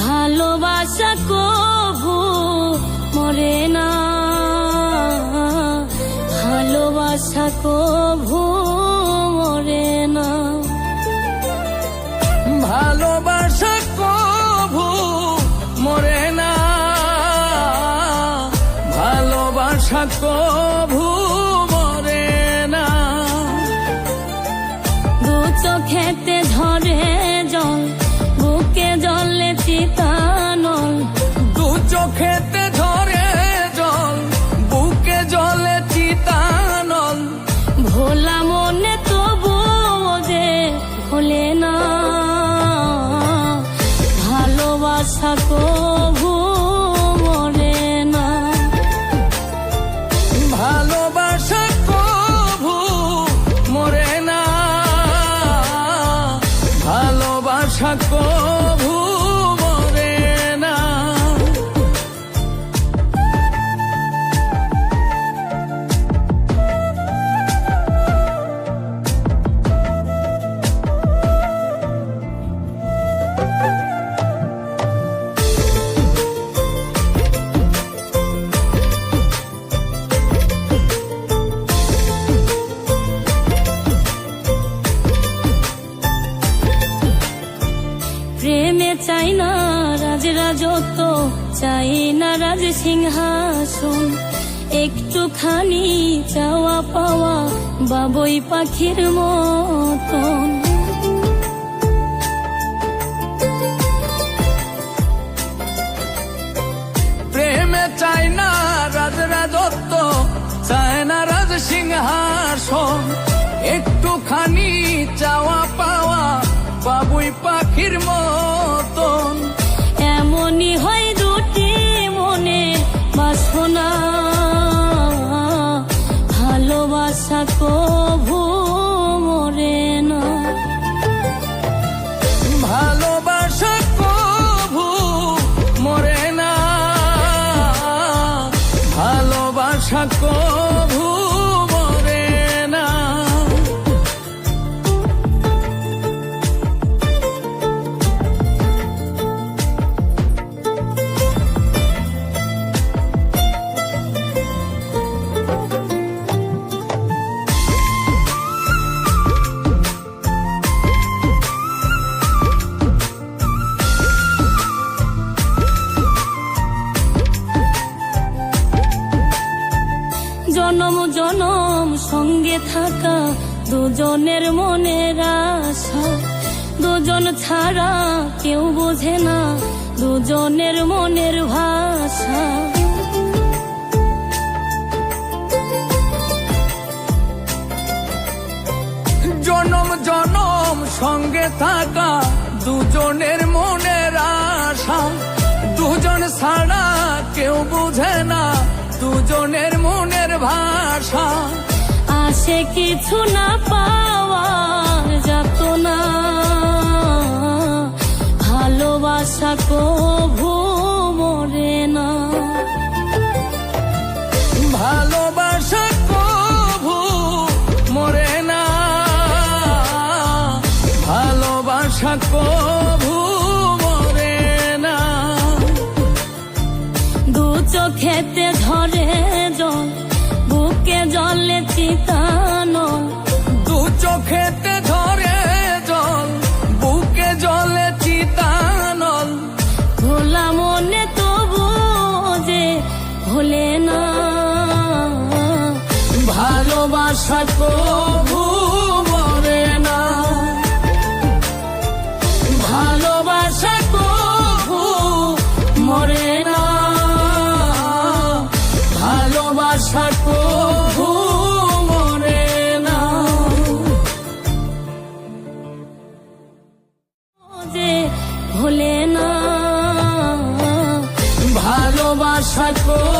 ভালোবাসা কভু মরে না, ভালোবাসা কভু মরে না, ভালোবাসা কভু মরে না, ভালোবাসা কভু মরে না। দু চোখেতে ঝরে জল, বুকে জলে চিতানল, দু চোখেতে ঝরে জল, বুকে জলে চিতানল, ভোলা মনে তবু যে ভোলে না, ভালোবাসা কভু মরে না, ভালোবাসা কভু মরে না, ভালোবাসা কভু মরে না। প্রেমে চাই না রাজ রাজত্ব, চাই না রাজ সিংহাসন, একটুখানি চাওয়া পাওয়া বাবুই পাখির মতন। প্রেমে চাই না রাজ রাজত্ব, চায় না রাজ সিংহাসন, একটুখানি চাওয়া পাওয়া বাবুই পাখির মতন। এমনই হয় দুটি মনে বাসনা, ভালোবাসা কভু মরে না, ভালোবাসা কভু মরে না, ভালোবাসা কভু মরে না। জনম জনম সঙ্গে থাকা দুজনের মনের আশা, দুজন ছাড়া কেউ বোঝে না দুজনের মনের ভাষা। জনম জনম সঙ্গে থাকা দুজনের মনের আশা, দুজন ছাড়া কেউ বুঝে না দুজনের মনের ভাষা। আসে কিছু না পাওয়ার যাত না, ভালোবাসা কভু মরে না, ভালোবাসা কভু মরে না, ভালোবাসা কভু মরে না। দু চোখেতে ঝরে জল, বুকে জলে চিতানল, দু চোখেতে ঝরে জল, বুকে জলে চিতানল, ভোলা মনে তবু যে ভোলে না, ভালোবাসা কভু মরে না, ভালোবাসা কভু মরে না, ভালোবাসা কভু মরে না। যে ভোলে না, ভালোবাসা কভু